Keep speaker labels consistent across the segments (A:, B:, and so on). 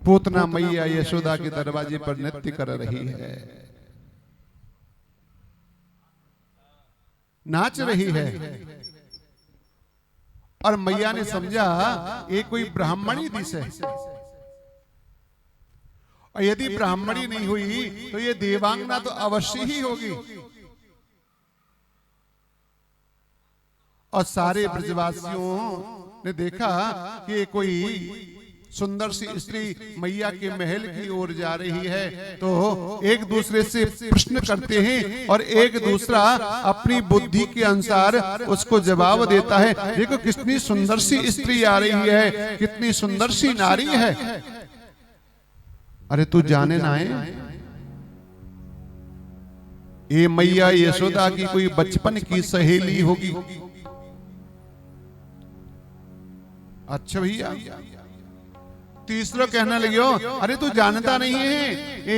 A: पूतना मैया यशोदा के दरवाजे पर नृत्य कर रही है, नाच रही है। और मैया ने समझा ये कोई ब्राह्मणी दिश है, और यदि ब्राह्मणी नहीं हुई तो ये देवांगना तो अवश्य ही होगी। और सारे ब्रजवासियों ने देखा कि कोई सुंदर सी स्त्री मैया के महल की ओर जा रही है, तो एक दूसरे से प्रश्न करते हैं और एक दूसरा अपनी बुद्धि के अनुसार उसको जवाब देता है। देखो कितनी सुंदर सी स्त्री आ रही है, कितनी सुंदर सी नारी है। अरे तू जाने ना है, ये मैया यशोदा की कोई बचपन की सहेली होगी। अच्छा भैया, तीसरा कहने लगे, अरे तू जानता नहीं है,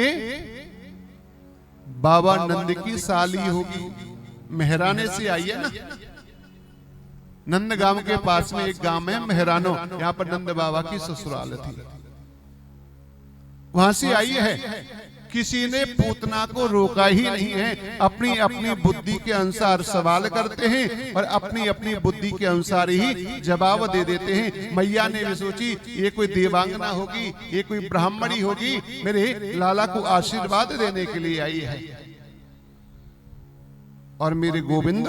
A: बाबा नंद की साली होगी, मेहराने से आई है ना। नंद गांव के पास में एक गांव है मेहरानो, यहां पर नंद बाबा की ससुराल थी, वहां से आई है। किसी ने पूतना को रोका ही नहीं है, अपनी अपनी बुद्धि के अनुसार सवाल करते हैं और अपनी अपनी बुद्धि के अनुसार ही जवाब दे देते हैं। मैया ने भी सोची ये कोई देवांगना होगी, ये कोई ब्राह्मणी होगी, मेरे लाला को आशीर्वाद देने के लिए आई है। और मेरे गोविंद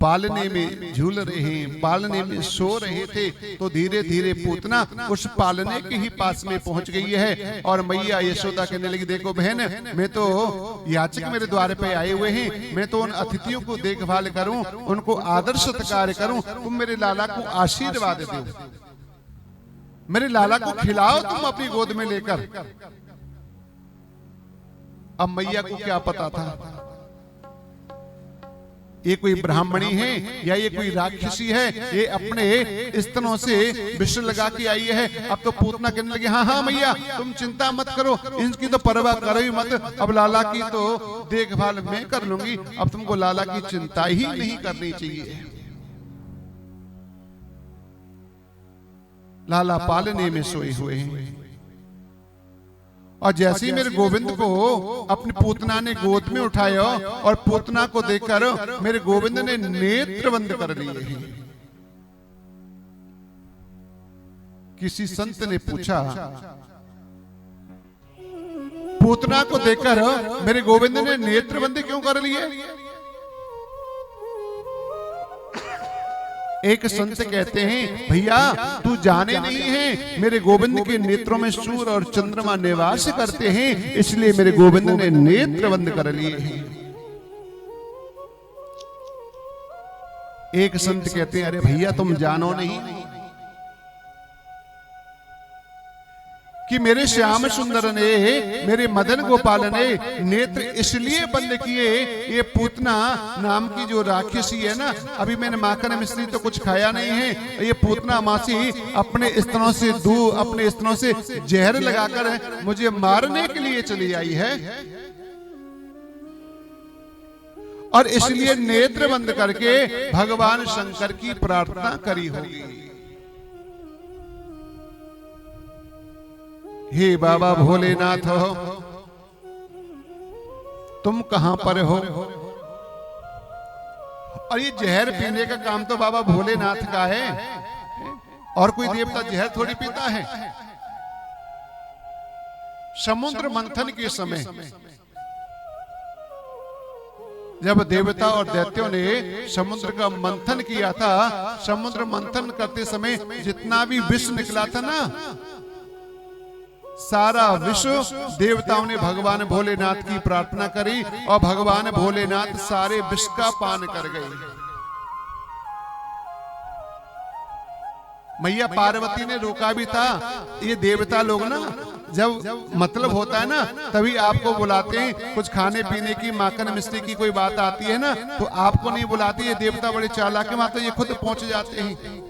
A: पालने में झूल रहे हैं, पालने में सो रहे थे, तो धीरे धीरे पूतना उस पालने के ही पास में पहुंच गई है। और मैया यशोदा कहने लगी, देखो बहन, मैं तो याचक मेरे द्वार पे आए हुए हैं, मैं तो उन अतिथियों को देखभाल करूं, उनको आदर सत्कार करूं, तुम मेरे लाला को आशीर्वाद दो, मेरे लाला को खिलाओ तुम अपनी गोद में लेकर। अब मैया को क्या पता था ये कोई ब्राह्मणी है या ये कोई राक्षसी है, ये अपने स्तनों से विष लगा के आई है। अब तो पूतना कहने लगे, हाँ हाँ मैया तुम चिंता मत करो, इनकी तो परवाह करो ही मत, अब लाला की तो देखभाल मैं कर लूंगी, अब तुमको लाला की चिंता ही नहीं करनी चाहिए। लाला पालने में सोए हुए हैं। और जैसे ही मेरे गोविंद को अपनी पूतना ने गोद में उठाया और पूतना को देखकर मेरे गोविंद ने नेत्र बंद कर लिए हैं। किसी संत ने पूछा, पूतना को देखकर मेरे गोविंद ने नेत्र बंद क्यों कर लिए? एक संत कहते हैं, भैया तू जाने नहीं है, मेरे गोविंद के नेत्रों में सूर्य और चंद्रमा निवास करते हैं, इसलिए मेरे गोविंद ने नेत्र बंद कर लिए हैं। एक संत कहते हैं, अरे भैया तुम जानो नहीं कि मेरे श्याम सुंदर ने, मेरे मदन गोपाल ने नेत्र इसलिए बंद किए, ये पूतना नाम की जो राक्षसी है ना, अभी मैंने माखन मिश्री तो कुछ खाया नहीं है, ये पूतना मासी अपने स्तनों से दूध, अपने स्तनों से जहर लगाकर मुझे मारने के लिए चली आई है, और इसलिए नेत्र बंद करके भगवान शंकर की प्रार्थना करी होगी। हे बाबा भोलेनाथ हो, तुम कहां पर हो? और ये जहर पीने का काम तो बाबा भोलेनाथ का है, और कोई देवता जहर थोड़ी पीता है। समुद्र मंथन के समय जब देवता और दैत्यों ने समुद्र का मंथन किया था, समुद्र मंथन करते समय जितना भी विष निकला था ना, सारा विश्व देवताओं ने भगवान भोलेनाथ की प्रार्थना करी और भगवान भोलेनाथ सारे विष का पान कर गए। मैया पार्वती ने रोका भी था। ये देवता लोग ना जब मतलब होता है ना तभी आपको बुलाते हैं। कुछ खाने पीने की माखन मिश्री की कोई बात आती है ना तो आपको नहीं बुलाते। ये देवता बड़े चालाक है, वहां तो ये खुद पहुंच जाते हैं।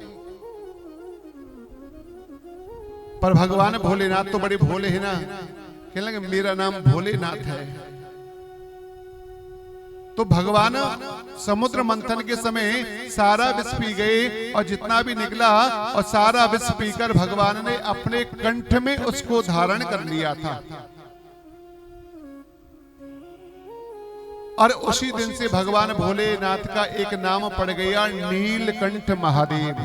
A: पर भगवान भोलेनाथ तो बड़े भोले हैं ना, कहने लगे मेरा नाम भोलेनाथ है। तो भगवान समुद्र मंथन के समय सारा विष पी गए और जितना भी निकला और सारा विष पीकर भगवान ने अपने कंठ में उसको धारण कर लिया था। और उसी दिन से भगवान भोलेनाथ का एक नाम पड़ गया, नीलकंठ महादेव।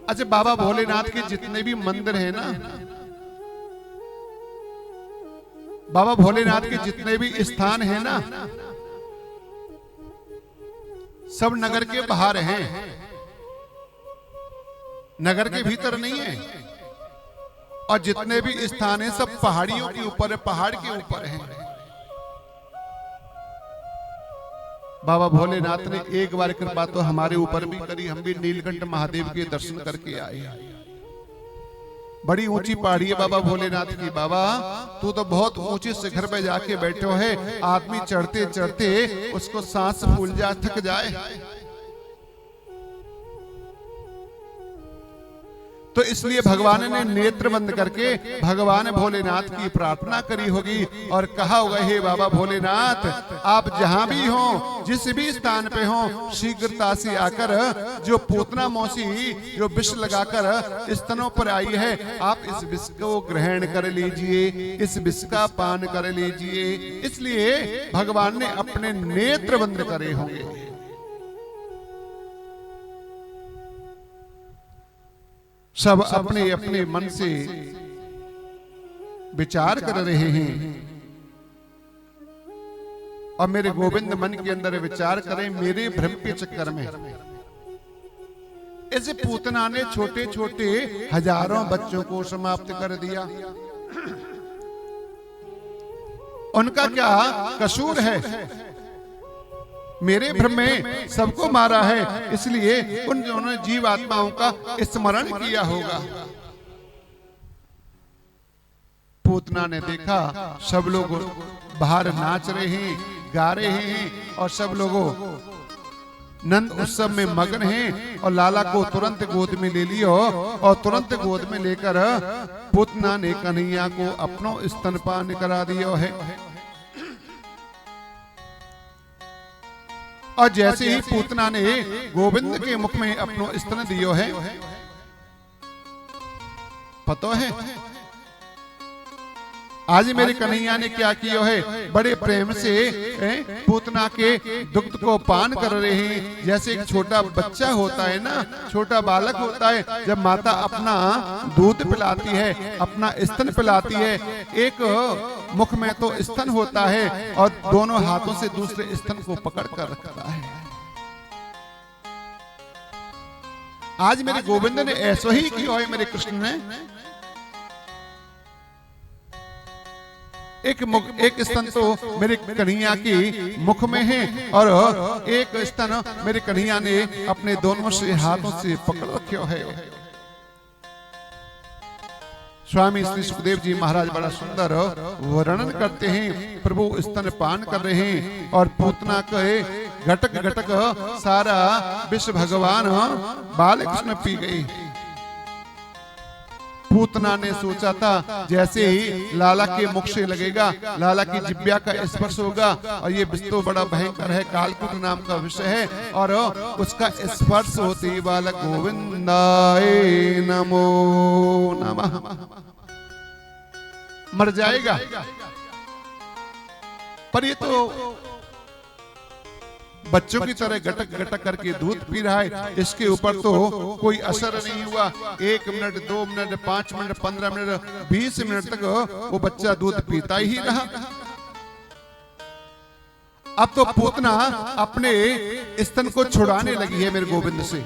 A: अच्छा, बाबा भोलेनाथ के जितने भी मंदिर हैं ना, बाबा भोलेनाथ के जितने भी स्थान हैं ना, सब नगर के बाहर हैं, नगर के भीतर नहीं है। और जितने भी स्थान हैं सब पहाड़ियों के ऊपर, पहाड़ के ऊपर हैं। बाबा भोलेनाथ ने एक बार कृपा तो हमारे ऊपर भी करी, हम भी नीलकंठ महादेव के दर्शन करके आए। बड़ी ऊंची पहाड़ी है बाबा भोलेनाथ की। बाबा तू तो बहुत ऊंचे शिखर पे जाके बैठे हो है, आदमी चढ़ते चढ़ते उसको सांस फूल जाए, थक जाए। तो इसलिए भगवान ने नेत्र बंद करके भगवान भोलेनाथ की प्रार्थना करी होगी और कहा होगा, हे बाबा भोलेनाथ, आप जहां भी हो, जिस भी स्थान पे हो, शीघ्रता से आकर जो पूतना मौसी जो विष लगाकर स्तनों पर आई है, आप इस विष को ग्रहण कर लीजिए, इस विष का पान कर लीजिए। इसलिए भगवान ने अपने नेत्र बंद करे होंगे। सब अपने अपने मन से विचार कर रहे हैं और मेरे गोविंद मन के अंदर विचार करें, मेरे भ्रम के चक्कर में ऐसे पूतना ने छोटे छोटे हजारों बच्चों को समाप्त कर दिया। उनका क्या कसूर है? मेरे भ्रम में सबको मारा है, इसलिए उन दोनों जीव आत्माओं का स्मरण किया होगा। पूतना ने देखा सब लोग बाहर नाच रहे हैं, गा रहे हैं और सब लोगों नंद उत्सव में मग्न हैं और लाला को तुरंत गोद में ले लियो और तुरंत गोद में लेकर पूतना ने कन्हैया को अपनो स्तनपान करा दिया है। और जैसे ही पूतना ने गोविंद के मुख में अपनो स्तन दियो है, पता है आज मेरे कन्हैया ने क्या किया है? बड़े प्रेम से पूतना के दुग्ध को पान कर रहे हैं। जैसे एक छोटा बच्चा होता है ना, छोटा बालक होता है, जब माता अपना दूध पिलाती है, अपना स्तन पिलाती है, एक मुख में तो स्तन होता है और दोनों हाथों से दूसरे स्तन को पकड़ कर रखता है। आज मेरे गोविंद ने ऐसा ही किया है। मेरे कृष्ण ने एक स्तन तो मेरे कन्हैया की मुख में है और एक स्तन मेरे कन्हैया ने अपने दोनों से हाथों से पकड़ रखा है। स्वामी श्री सुखदेव जी महाराज बड़ा सुंदर वर्णन करते हैं। प्रभु स्तन पान कर रहे हैं और पूतना कहे घटक घटक सारा विष भगवान बाल कृष्ण पी गई। पूतना ने सोचा था जैसे ही लाला के मुख से लगेगा, लाला की जिब्या का स्पर्श होगा और ये विष तो बड़ा भयंकर है, कालकूट नाम का विषय है, और उसका स्पर्श होते ही बालक गोविंदाय नमो नमः मर जाएगा। पर ये तो बच्चों की तरह गटक गटक करके दूध पी रहा है, इसके ऊपर तो कोई असर नहीं हुआ। 1 minute, 2 minute, 5 minute, 15 minute, 20 minute तक वो बच्चा दूध पीता ही रहा। अब तो पूतना अपने स्तन को छुड़ाने लगी है मेरे गोविंद से।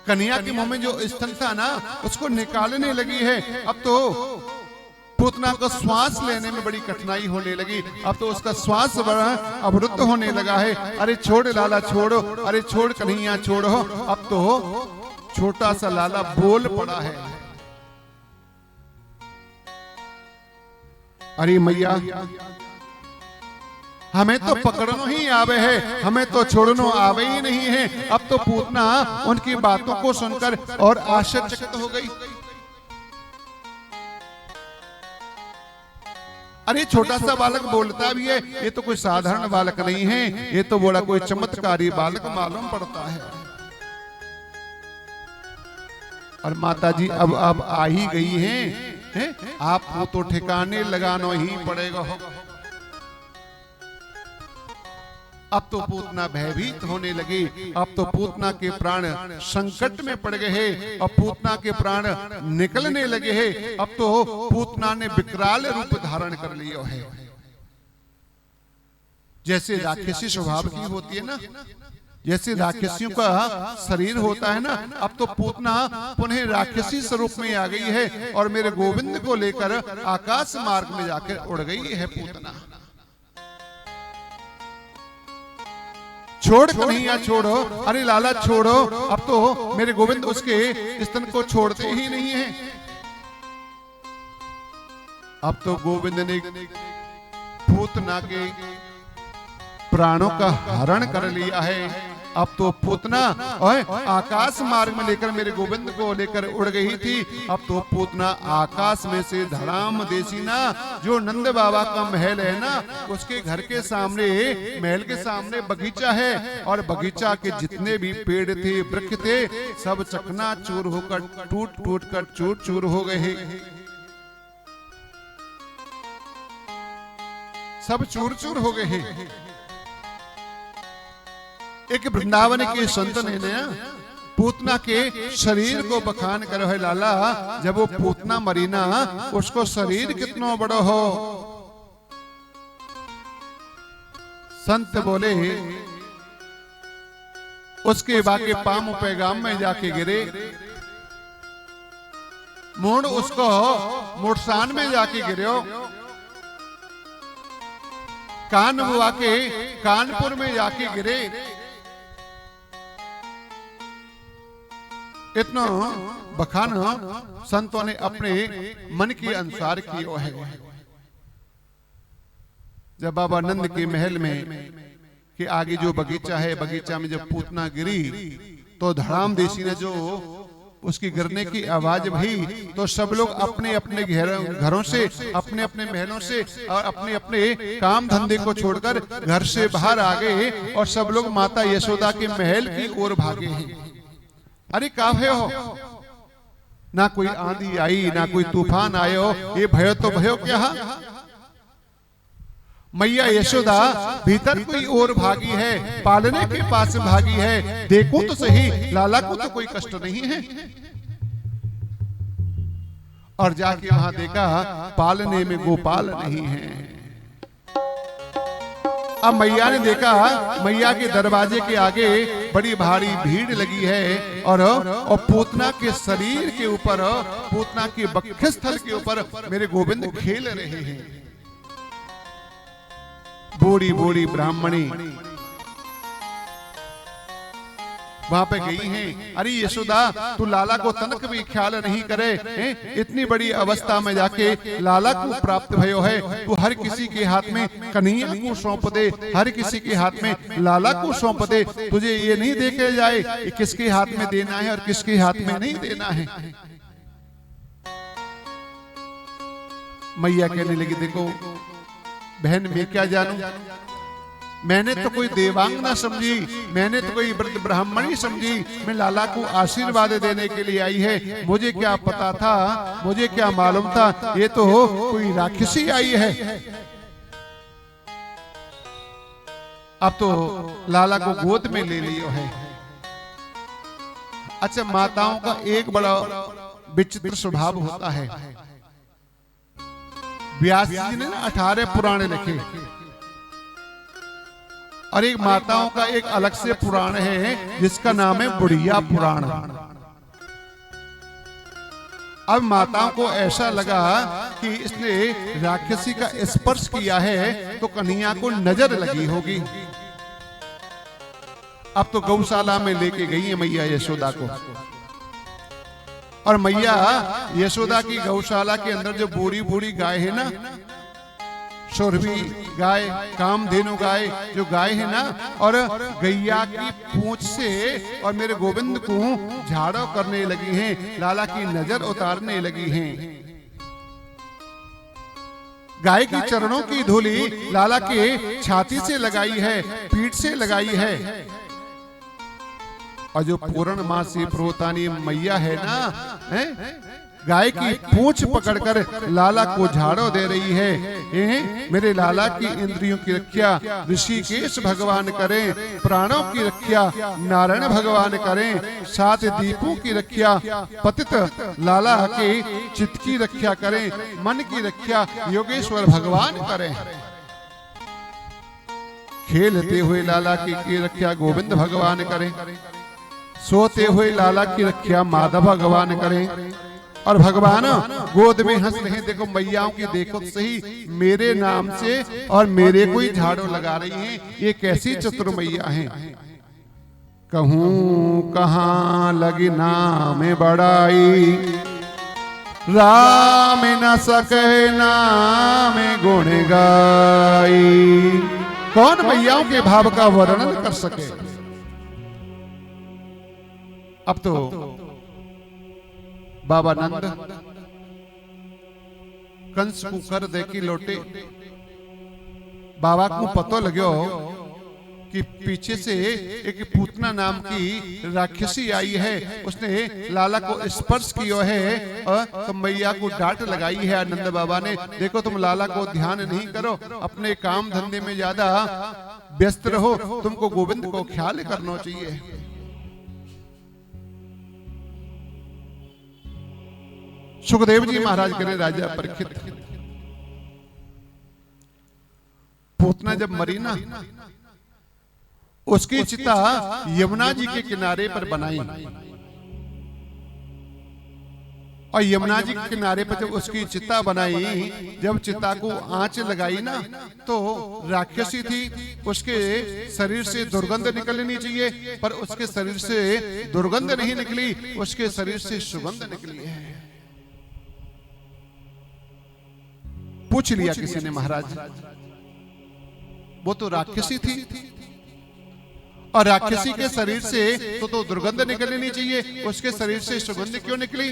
A: कन्हैया के मुंह में जो स्तन था ना, उसको निकालने लगी है। अब तो पूतना को श्वास लेने में बड़ी कठिनाई होने लगी। अब तो उसका श्वास अवरुद्ध होने लगा है। अरे छोड़ लाला छोड़ो, अरे छोड़ कन्हैया छोड़ो। अब तो छोटा सा लाला बोल पड़ा है, अरे मैया हमें तो पकड़नो ही आवे है, हमें तो छोड़नो आवे ही नहीं है। अब तो पूतना उनकी बातों को सुनकर और आश्चर्यचकित हो गई। अरे छोटा सा बालक बोलता भी है, ये तो कोई साधारण बालक नहीं है, ये तो बड़ा कोई चमत्कारी बालक मालूम पड़ता है। और माता जी अब आ ही गई हैं, आपको तो ठिकाने लगाना ही पड़ेगा। अब तो पूतना भयभीत होने लगी, अब तो पूतना के प्राण संकट में पड़ गए हैं और पूतना के प्राण निकलने लगे हैं। अब तो पूतना ने विकराल रूप धारण कर लिया है, जैसे राक्षसी स्वभाव की होती है ना, जैसे राक्षसियों का शरीर होता है ना। अब तो पूतना पुनः राक्षसी स्वरूप में आ गई है और मेरे गोविंद को लेकर आकाश मार्ग में जाकर उड़ गई है पूतना। छोड़ कन्हैया छोड़ो, अरे लाला छोड़ो, अब तो मेरे गोविंद उसके स्तन को छोड़ते ही नहीं है। अब तो गोविंद ने पूतना के प्राणों का हरण कर लिया है। अब तो पूतना आकाश मार्ग में लेकर मेरे गोविंद को लेकर उड़ गई थी। अब तो पूतना आकाश में से धड़ाम देसी ना, जो नंद बाबा का महल है ना, उसके घर के सामने, महल के सामने बगीचा है और बगीचा के जितने भी पेड़ थे, वृक्ष थे, सब चकना चूर होकर टूट टूट कर चूर चूर हो गए, सब चूर चूर हो गए। एक वृंदावन के संत ने पूतना के शरीर को बखान करो है लाला, जब वो पूतना मरी ना, उसको शरीर कितना बड़ा हो। संत बोले उसके बाके पाम पैगाम में जाके गिरे, मूड उसको मुड़सान में जाके गिरे, कान बुआ के कानपुर में जाके गिरे। इतना बखान संतों ने अपने मन के अनुसार किया है। जब बाबा नंद के महल में के आगे जो बगीचा है, बगीचा में जब पूतना गिरी तो धड़ाम देसी ने जो उसकी गिरने की आवाज भई, तो सब लोग अपने अपने घरों से, अपने अपने महलों से और अपने अपने काम धंधे को छोड़कर घर से बाहर आ गए और सब लोग माता यशोदा के महल की ओर भागे हैं। अरे काहे हो, ना कोई आंधी आई, ना कोई तूफान आयो, ये भयो तो भयो क्या? मैया यशोदा भीतर कोई और भागी है, पालने के पास भागी है। देखो तो सही, लाला को तो कोई कष्ट नहीं है। और जाके वहां देखा पालने में गोपाल नहीं है। अब मैया ने देखा मैया के दरवाजे के आगे बड़ी भारी भीड़ लगी है और पूतना के शरीर के ऊपर, पूतना के वक्षस्थल के ऊपर मेरे गोविंद खेल रहे हैं। बूढ़ी बूढ़ी ब्राह्मणी वहां पे गई हैं। अरे यशोदा, तू लाला को तनक भी ख्याल नहीं करे, इतनी बड़ी अवस्था में जाके लाला को प्राप्त भयो है, तू हर किसी के हाथ में कन्हैया को सौंप दे, हर किसी के हाथ में लाला को सौंप दे। तुझे ये नहीं देखे जाए कि किसके हाथ में देना है और किसके हाथ में नहीं देना है। मैया कहने लगी, देखो बहन, मैं क्या जानूं, मैंने तो कोई देवांग ना समझी, मैंने तो कोई व्रत ब्राह्मणी समझी, मैं लाला को आशीर्वाद देने के लिए आई है। मुझे क्या पता था, मुझे क्या मालूम था, ये तो कोई राक्षसी आई है। अब तो लाला को गोद में ले लियो है। अच्छा, माताओं का एक बड़ा विचित्र स्वभाव होता है। व्यास जी ने ना 18 पुराण लिखे और एक माताओं का एक अलग से पुराण है जिसका नाम है बुढ़िया पुराण। अब माताओं को ऐसा लगा कि इसने राक्षसी का स्पर्श किया है तो कन्हैया को नजर लगी होगी। अब तो गौशाला में लेके गई है मैया यशोदा को, और मैया यशोदा की गौशाला के अंदर जो बूढ़ी बूढ़ी गाय है ना, शोरवी गाय, कामधेनु गाय, जो गाय है ना, और गैया की पूंछ से और मेरे गोविंद को झाड़ो करने लगी हैं, लाला की नजर उतारने लगी हैं। गाय की चरणों की धूली लाला के छाती से लगाई है, पीठ से लगाई है। और जो पूर्णमासी प्रोतानी मैया है ना, गाय की पूंछ पकड़कर लाला को झाड़ो दे रही है। मेरे लाला की इंद्रियों की रक्षा ऋषिकेश भगवान करें, प्राणों की रक्षा नारायण भगवान करें, 7 दीपों की रक्षा पतित लाला के चित्त की रक्षा करें, मन की रक्षा योगेश्वर भगवान करें। खेलते हुए लाला की रक्षा गोविंद भगवान करें, सोते हुए लाला की रक्षा माधव भगवान करें। और भगवान गोद में हंस रहे। देखो मैयाओं की देखो सही, मेरे नाम से और मेरे को ही झाड़ू लगा रही हैं। ये कैसी चतुर मैया हैं। कहूं कहां लगी नाम बड़ाई, राम न सके नाम गुण गाई। कौन मैयाओं के भाव का वर्णन कर सके। अब तो बाबा नंद कंस को कर दे की लोटे। बाबा को पतो लग्यो कि पीछे से एक पूतना नाम की राक्षसी आई है, उसने लाला को स्पर्श किया है और मैया को डांट लगाई है। नंद बाबा ने, देखो तुम लाला को ध्यान नहीं करो, अपने काम धंधे में ज्यादा व्यस्त रहो, तुमको गोविंद को ख्याल करना चाहिए। सुखदेव जी महाराज करे राजा परीक्षित, पूतना जब मरी ना, उसकी चिता यमुना जी के किनारे पर बनाई। और यमुना जी के किनारे पर जब उसकी चिता बनाई, जब चिता को आंच लगाई ना, तो राक्षसी थी, उसके शरीर से दुर्गंध निकलनी चाहिए, पर उसके शरीर से दुर्गंध नहीं निकली, उसके शरीर से सुगंध निकली है। पूछ लिया किसी ने, महाराज वो तो राक्षसी थी, और राक्षसी के शरीर से तो दुर्गंध निकलनी चाहिए, उसके शरीर से सुगंध क्यों निकली।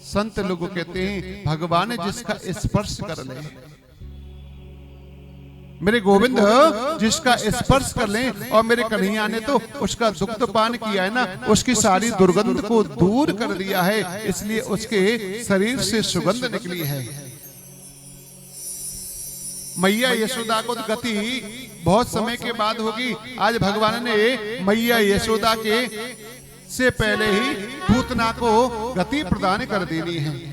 A: संत लोग कहते हैं भगवान जिसका स्पर्श कर ले, मेरे गोविंद जिसका स्पर्श कर ले, और मेरे कन्हैया ने तो उसका दुग्ध पान किया है ना, उसकी सारी दुर्गंध को दूर कर दिया है, इसलिए उसके शरीर से सुगंध निकली है। मैया यशोदा को गति बहुत समय के बाद होगी। आज भगवान ने मैया यशोदा के से पहले ही पूतना को गति प्रदान कर देनी है।